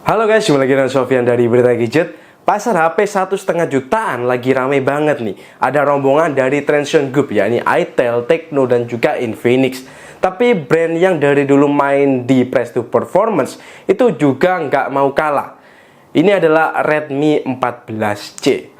Halo guys, jumpa lagi dengan Sofyan dari Berita Gadget. Pasar HP 1,5 jutaan lagi rame banget nih. Ada rombongan dari Transsion Group, yakni itel, Tecno, dan juga Infinix. Tapi brand yang dari dulu main di Price to Performance itu juga nggak mau kalah. Ini adalah Redmi 14C.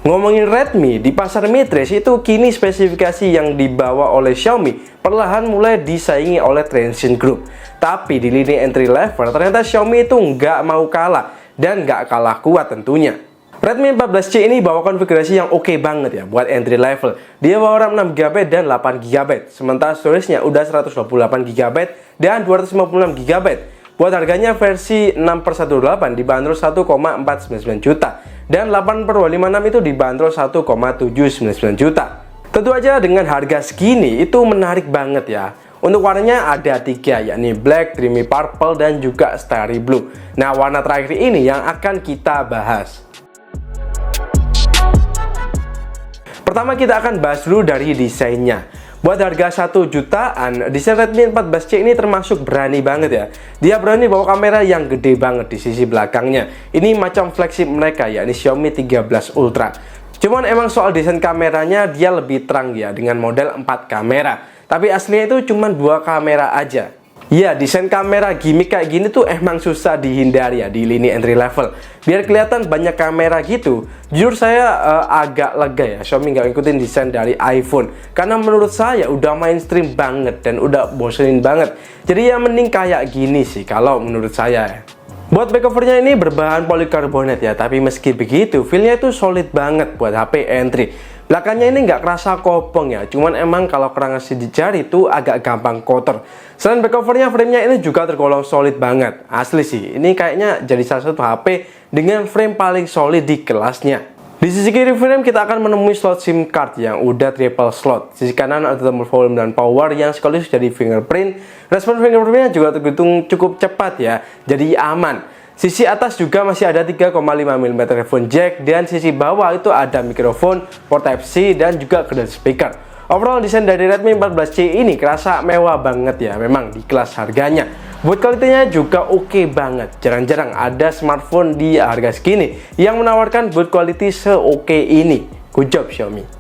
Ngomongin Redmi, di pasar midrange itu kini spesifikasi yang dibawa oleh Xiaomi perlahan mulai disaingi oleh Transsion Group. Tapi di lini entry level ternyata Xiaomi itu nggak mau kalah dan nggak kalah kuat tentunya. Redmi 14C ini bawa konfigurasi yang oke banget ya buat entry level. Dia bawa RAM 6GB dan 8GB, sementara storage-nya udah 128GB dan 256GB. Buat harganya versi 6/128 dibanderol 1,499 juta dan 8/256 itu dibanderol 1,799 juta. Tentu aja dengan harga segini itu menarik banget ya. Untuk warnanya ada 3, yakni Black, Dreamy Purple, dan juga Starry Blue. Nah, warna terakhir ini yang akan kita bahas. Pertama kita akan bahas dulu dari desainnya. Buat harga 1 jutaan, desain Redmi 14C ini termasuk berani banget ya. Dia berani bawa kamera yang gede banget di sisi belakangnya. Ini macam flagship mereka, yakni Xiaomi 13 Ultra. Cuman emang soal desain kameranya dia lebih terang ya, dengan model 4 kamera. Tapi aslinya itu cuma 2 kamera aja. Ya, desain kamera gimmick kayak gini tuh emang susah dihindari ya di lini entry level. Biar kelihatan banyak kamera gitu, jujur saya agak lega ya Xiaomi nggak ngikutin desain dari iPhone. Karena menurut saya udah mainstream banget dan udah bosenin banget. Jadi ya mending kayak gini sih kalau menurut saya ya. Buat back covernya ini berbahan polikarbonat ya, tapi meski begitu feelnya itu solid banget buat HP entry. Belakangnya ini nggak kerasa kopong ya, cuman emang kalau kena ngasih di jari itu agak gampang kotor. Selain back covernya, framenya ini juga tergolong solid banget. Asli sih, ini kayaknya jadi salah satu HP dengan frame paling solid di kelasnya. Di sisi kiri frame kita akan menemui slot SIM card yang udah triple slot. Sisi kanan ada tombol volume dan power yang sekaligus jadi fingerprint. Respon fingerprintnya juga terhitung cukup cepat ya, jadi aman. Sisi atas juga masih ada 3,5 mm headphone jack, dan sisi bawah itu ada mikrofon, port Type-C, dan juga kedal speaker. Overall desain dari Redmi 14C ini kerasa mewah banget ya, memang di kelas harganya. Buat kualitasnya juga oke banget. Jarang-jarang ada smartphone di harga segini yang menawarkan build quality seoke ini. Good job Xiaomi.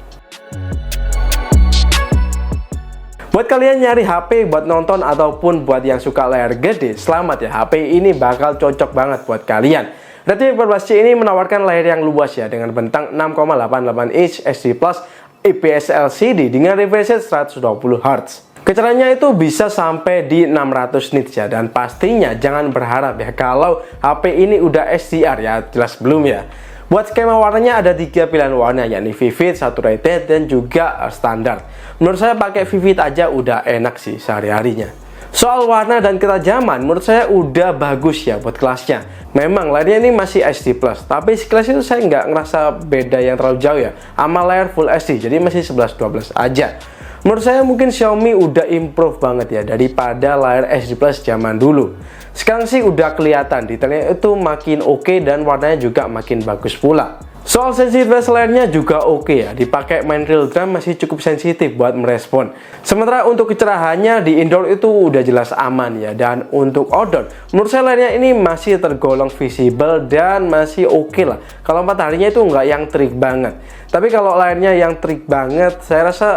Buat kalian nyari HP buat nonton ataupun buat yang suka layar gede, selamat ya, HP ini bakal cocok banget buat kalian. Redmi 14C ini menawarkan layar yang luas ya, dengan bentang 6,88 inch HD Plus IPS LCD dengan refresh rate 120Hz. Kecepatannya itu bisa sampai di 600 nits ya, dan pastinya jangan berharap ya kalau HP ini udah HDR ya, jelas belum ya. Buat skema warnanya ada 3 pilihan warna, yakni Vivid, Saturated, dan juga standar. Menurut saya pakai Vivid aja udah enak sih sehari-harinya. Soal warna dan ketajaman, menurut saya udah bagus ya buat kelasnya. Memang layarnya ini masih HD+, tapi sekelas itu saya nggak ngerasa beda yang terlalu jauh ya sama layar Full HD, jadi masih 11-12 aja. Menurut saya mungkin Xiaomi udah improve banget ya daripada layar HD Plus zaman dulu. Sekarang sih udah kelihatan detailnya itu makin oke dan warnanya juga makin bagus pula. Soal sensitivitas layarnya juga oke ya, dipakai main real time masih cukup sensitif buat merespon. Sementara untuk kecerahannya di indoor itu udah jelas aman ya, dan untuk outdoor menurut saya layarnya ini masih tergolong visible dan masih oke lah. Kalau mataharinya itu nggak yang terik banget, tapi kalau layarnya yang terik banget saya rasa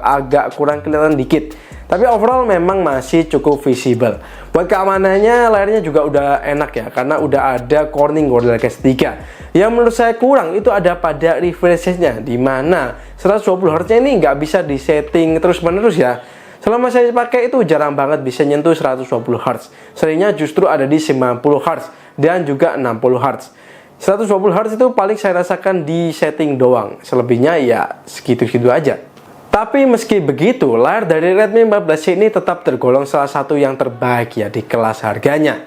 agak kurang kelihatan dikit. Tapi overall memang masih cukup visible. Buat keamanannya layarnya juga udah enak ya, karena udah ada Corning Gorilla Glass 3. Yang menurut saya kurang itu ada pada refresh rate-nya, dimana 120Hz ini nggak bisa disetting terus-menerus ya. Selama saya pakai itu jarang banget bisa nyentuh 120Hz. Seringnya justru ada di 90Hz dan juga 60Hz. 120Hz itu paling saya rasakan di setting doang. Selebihnya ya segitu-segitu aja. Tapi meski begitu, layar dari Redmi 14C ini tetap tergolong salah satu yang terbaik ya di kelas harganya.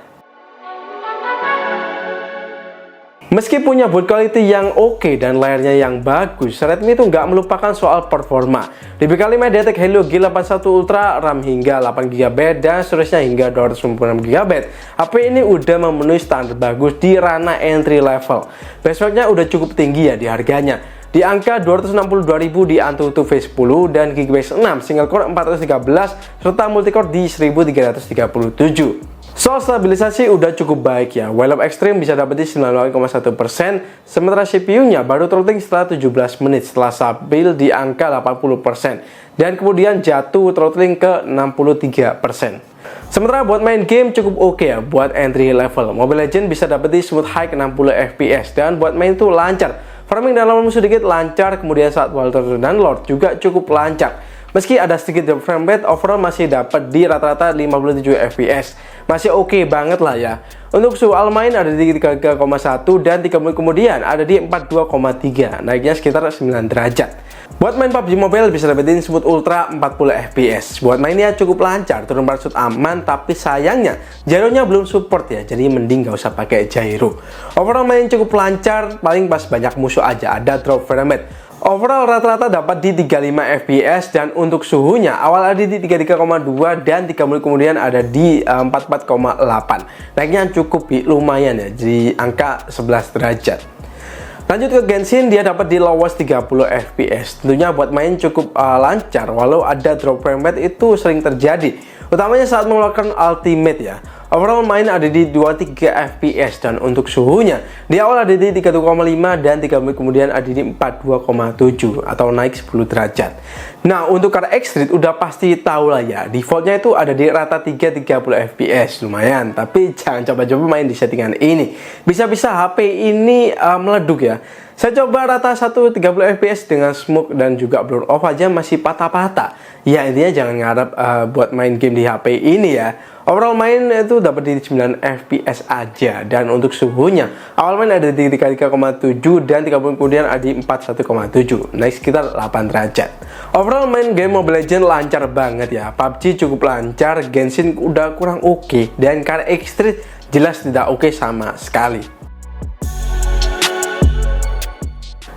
Meski punya build quality yang oke dan layarnya yang bagus, Redmi itu nggak melupakan soal performa. Dibekali MediaTek Helio G81 Ultra, RAM hingga 8GB dan storage-nya hingga 256GB, HP ini udah memenuhi standar bagus di ranah entry level. Benchmark-nya udah cukup tinggi ya di harganya. Di angka 262.000 di AnTuTu V10 dan Geekbench 6 single core 413 serta multicore di 1337. Soal stabilisasi udah cukup baik ya. While up extreme bisa dapat di 98,1%, sementara CPU-nya baru throttling setelah 17 menit setelah stabil di angka 80%, dan kemudian jatuh throttling ke 63%. Sementara buat main game cukup oke ya buat entry level. Mobile Legends bisa dapat di smooth high 60 fps dan buat main itu lancar. Farming dan lawan musuh sedikit lancar, kemudian saat Walter dan Lord juga cukup lancar. Meski ada sedikit drop frame rate, overall masih dapat di rata-rata 57 fps. Masih oke banget lah ya. Untuk suhu main ada di 3,1 dan 3 menit kemudian ada di 42,3, naiknya sekitar 9 derajat. Buat main PUBG Mobile bisa dapetin smooth ultra 40 fps. Buat mainnya cukup lancar, turun parachute aman, tapi sayangnya gyronya belum support ya, jadi mending gak usah pakai gyro. Overall main cukup lancar, paling pas banyak musuh aja ada drop frame rate. Overall rata-rata dapat di 35 fps dan untuk suhunya awal ada di 33,2 dan 3 menit kemudian ada di 44,8. Naiknya cukup lumayan ya, di angka 11 derajat. Lanjut ke Genshin, dia dapat di lowest 30 fps. Tentunya buat main cukup lancar, walau ada drop frame rate itu sering terjadi, utamanya saat mengeluarkan ultimate ya. Overall main ada di 23 fps dan untuk suhunya di awal ada di 31,5 dan 3 menit kemudian ada di 42,7 atau naik 10 derajat. Nah, untuk card X-Street udah pasti tahu lah ya, defaultnya itu ada di rata 30 fps, lumayan, tapi jangan coba-coba main di settingan ini. Bisa-bisa HP ini meleduk ya. Saya coba rata 30 fps dengan smoke dan juga blur off aja masih patah-patah. Ya intinya jangan ngarep buat main game di HP ini ya. Overall main itu dapat di 9 fps aja dan untuk suhunya awal main ada di 33,7 dan 30 kemudian ada di 41,7, naik sekitar 8 derajat. Overall main game Mobile Legends lancar banget ya. PUBG cukup lancar, Genshin udah kurang oke, dan Car X-Street jelas tidak oke sama sekali.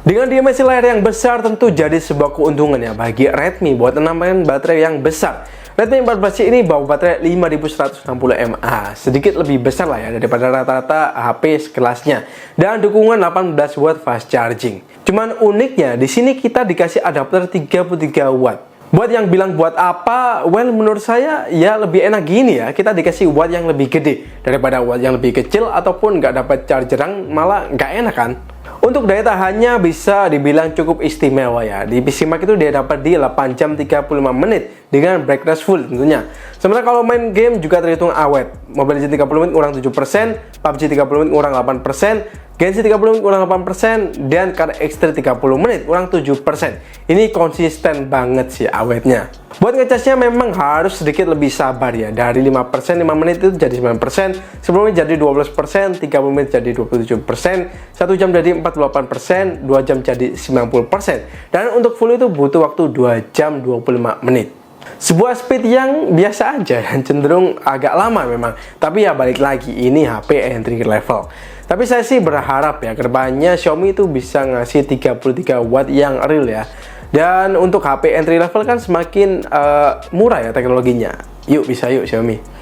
Dengan dimensi layar yang besar tentu jadi sebuah keuntungan ya bagi Redmi buat menambahkan baterai yang besar. Redmi 14C ini bawa baterai 5160 mAh, sedikit lebih besar lah ya daripada rata-rata HP sekelasnya, dan dukungan 18 watt fast charging. Cuman uniknya di sini kita dikasih adapter 33 watt. Buat yang bilang buat apa, well menurut saya ya lebih enak gini ya, kita dikasih watt yang lebih gede daripada watt yang lebih kecil, ataupun nggak dapat chargeran malah nggak enak kan. Untuk daya tahannya bisa dibilang cukup istimewa ya. Di PC Mark itu dia dapat di 8 jam 35 menit dengan brightness full tentunya. Sementara kalau main game juga terhitung awet. Mobile Legends 30 menit kurang 7%, PUBG 30 menit kurang 8%, Genshin 30 menit kurang 8%, dan Car X-Street 30 menit kurang 7%. Ini konsisten banget sih awetnya. Buat ngecasnya memang harus sedikit lebih sabar ya. Dari 5%, 5 menit itu jadi 9%, sebelumnya jadi 12%, 30 menit jadi 27%, 1 jam jadi 48%, 2 jam jadi 90%. Dan untuk full itu butuh waktu 2 jam 25 menit. Sebuah speed yang biasa aja dan cenderung agak lama memang. Tapi ya balik lagi, ini HP entry level. Tapi saya sih berharap ya kedepannya Xiaomi itu bisa ngasih 33 watt yang real ya. Dan untuk HP entry level kan semakin murah ya teknologinya. Yuk bisa yuk Xiaomi.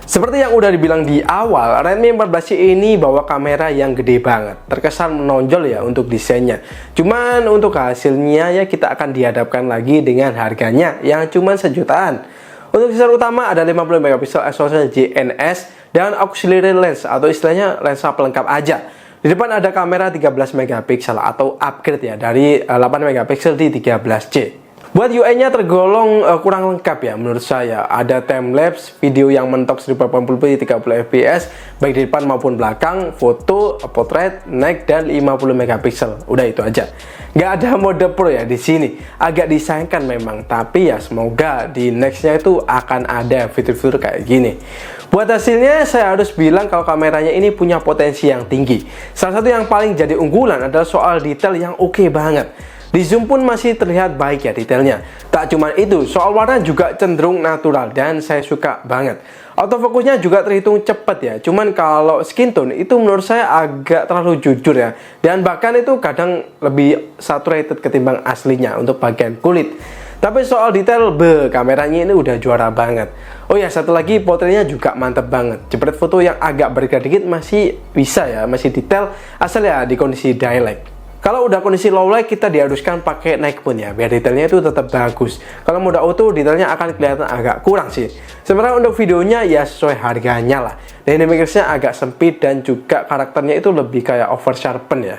Seperti yang udah dibilang di awal, Redmi 14C ini bawa kamera yang gede banget. Terkesan menonjol ya untuk desainnya. Cuman untuk hasilnya ya kita akan dihadapkan lagi dengan harganya yang cuman sejutaan. Untuk sensor utama ada 50 megapiksel SOS GNS dan auxiliary lens atau istilahnya lensa pelengkap aja. Di depan ada kamera 13 megapiksel atau upgrade ya dari 8 megapiksel di 13C. Buat UI-nya tergolong kurang lengkap ya menurut saya. Ada timelapse, video yang mentok 1080p di 30 fps, baik di depan maupun belakang, foto, portrait, naik, dan 50 megapiksel. Udah itu aja. Nggak ada mode pro ya di sini. Agak disayangkan memang, tapi ya semoga di nextnya itu akan ada fitur-fitur kayak gini. Buat hasilnya saya harus bilang kalau kameranya ini punya potensi yang tinggi. Salah satu yang paling jadi unggulan adalah soal detail yang oke banget. Di zoom pun masih terlihat baik ya detailnya. Tak cuma itu, soal warna juga cenderung natural dan saya suka banget. Autofokusnya juga terhitung cepat ya. Cuman kalau skin tone itu menurut saya agak terlalu jujur ya. Dan bahkan itu kadang lebih saturated ketimbang aslinya untuk bagian kulit. Tapi soal detail, kameranya ini udah juara banget. Oh ya, satu lagi portretnya juga mantep banget. Jepret foto yang agak bergerak dikit masih bisa ya, masih detail asal ya di kondisi daylight. Kalau udah kondisi low light, kita diharuskan pakai night mode ya, biar detailnya itu tetap bagus. Kalau mode auto, detailnya akan kelihatan agak kurang sih. Sementara untuk videonya ya sesuai harganya lah. Dynamic range-nya agak sempit dan juga karakternya itu lebih kayak over sharpen ya.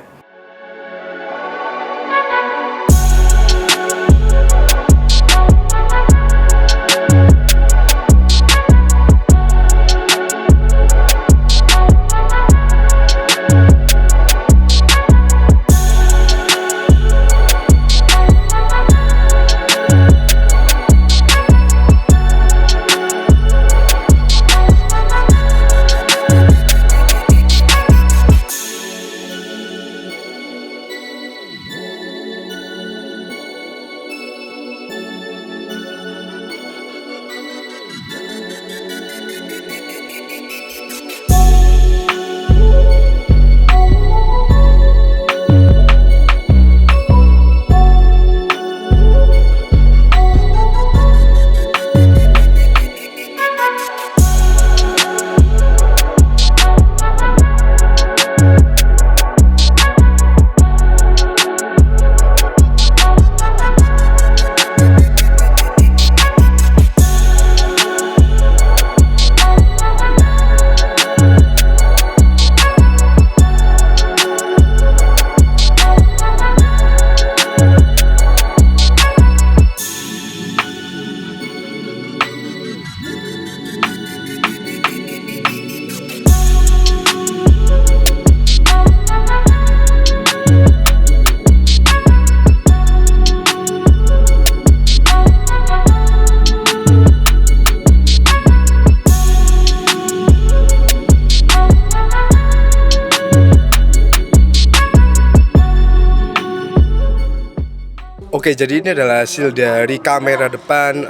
Oke, jadi ini adalah hasil dari kamera depan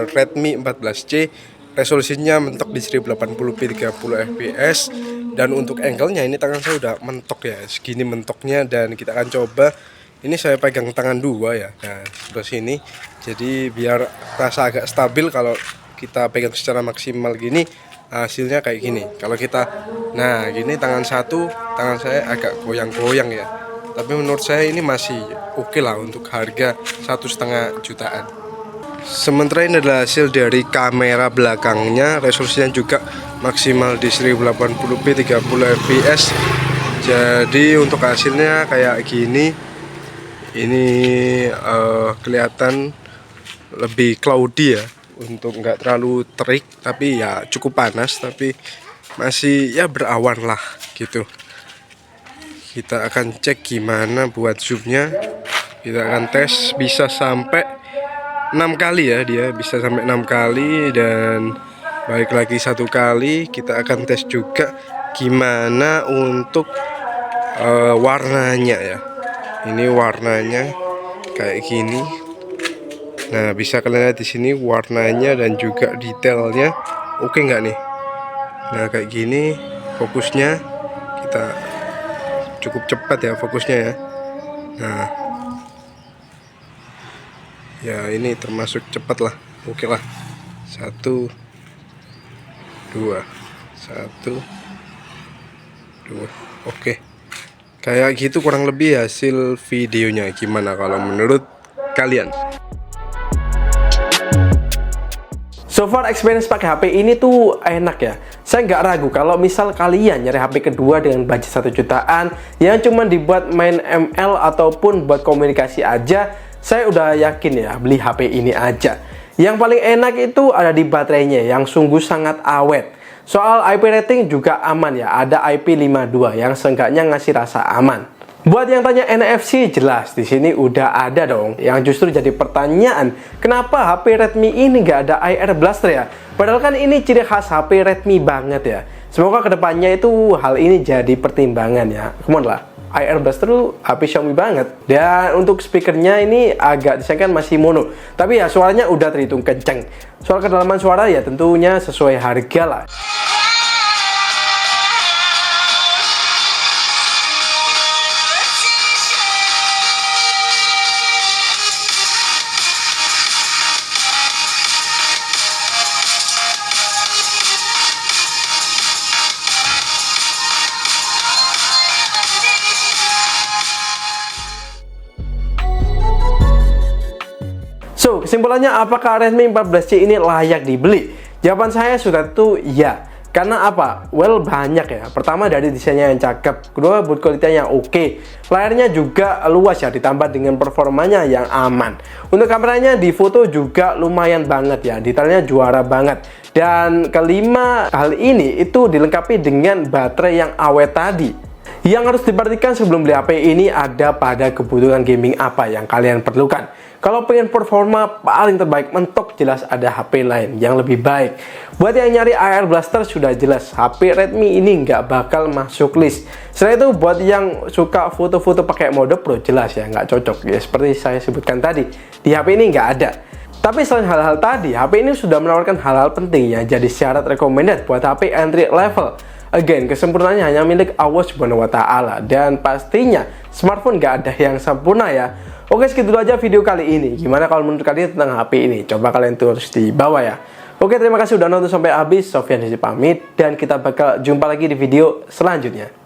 Redmi 14C. Resolusinya mentok di 1080p 30 fps. Dan untuk angle-nya ini tangan saya udah mentok ya, segini mentoknya. Dan kita akan coba, ini saya pegang tangan dua ya, nah sebelah sini. Jadi biar rasa agak stabil kalau kita pegang secara maksimal gini, hasilnya kayak gini. Kalau kita, nah gini tangan satu, tangan saya agak goyang-goyang ya. Tapi menurut saya ini masih oke lah untuk harga 1,5 jutaan. Sementara ini adalah hasil dari kamera belakangnya, resolusinya juga maksimal di 1080p 30 fps. Jadi untuk hasilnya kayak gini. Ini kelihatan lebih cloudy ya, untuk nggak terlalu terik tapi ya cukup panas, tapi masih ya berawan lah gitu. Kita akan cek gimana buat zoomnya. Kita akan tes bisa sampai 6 kali ya, dia bisa sampai 6 kali. Dan balik lagi 1 kali. Kita akan tes juga gimana untuk warnanya ya. Ini warnanya kayak gini. Nah, bisa kalian lihat di sini warnanya dan juga detailnya oke nggak nih. Nah, kayak gini fokusnya kita cukup cepat ya fokusnya ya. Nah ya, ini termasuk cepat lah, oke lah. 1 2 1 2, oke. Kayak gitu kurang lebih hasil videonya. Gimana kalau menurut kalian? So far experience pakai HP ini tuh enak ya. Saya nggak ragu kalau misal kalian nyari HP kedua dengan budget 1 jutaan yang cuma dibuat main ML ataupun buat komunikasi aja, saya udah yakin ya beli HP ini aja. Yang paling enak itu ada di baterainya yang sungguh sangat awet. Soal IP rating juga aman ya, ada IP52 yang seenggaknya ngasih rasa aman. Buat yang tanya NFC, jelas di sini udah ada dong. Yang justru jadi pertanyaan, kenapa HP Redmi ini nggak ada IR blaster ya? Padahal kan ini ciri khas HP Redmi banget ya. Semoga kedepannya itu hal ini jadi pertimbangan ya. Come on lah. AR Blaster tuh HP Xiaomi banget. Dan untuk speakernya ini agak disayangkan masih mono, tapi ya suaranya udah terhitung kenceng. Soal kedalaman suara ya tentunya sesuai harga lah. So, kesimpulannya apakah Redmi 14C ini layak dibeli? Jawaban saya sudah tentu ya. Karena apa? Well, banyak ya. Pertama dari desainnya yang cakep, kedua build quality-nya yang oke, layarnya juga luas ya, ditambah dengan performanya yang aman. Untuk kameranya di foto juga lumayan banget ya, detailnya juara banget. Dan kelima, hal ini itu dilengkapi dengan baterai yang awet tadi. Yang harus diperhatikan sebelum beli HP ini ada pada kebutuhan gaming apa yang kalian perlukan. Kalau pengen performa paling terbaik mentok, jelas ada HP lain yang lebih baik. Buat yang nyari AR Blaster sudah jelas HP Redmi ini nggak bakal masuk list. Selain itu buat yang suka foto-foto pakai mode Pro, jelas ya nggak cocok ya, seperti saya sebutkan tadi, di HP ini nggak ada. Tapi selain hal-hal tadi, HP ini sudah menawarkan hal-hal penting yang jadi syarat recommended buat HP entry level. Again, kesempurnaannya hanya milik Allah Subhanahu wa Ta'ala, dan pastinya smartphone nggak ada yang sempurna ya. Oke, segitu aja video kali ini. Gimana kalau menurut kalian tentang HP ini? Coba kalian tulis di bawah ya. Oke, terima kasih udah nonton sampai habis. Sofyan pamit, dan kita bakal jumpa lagi di video selanjutnya.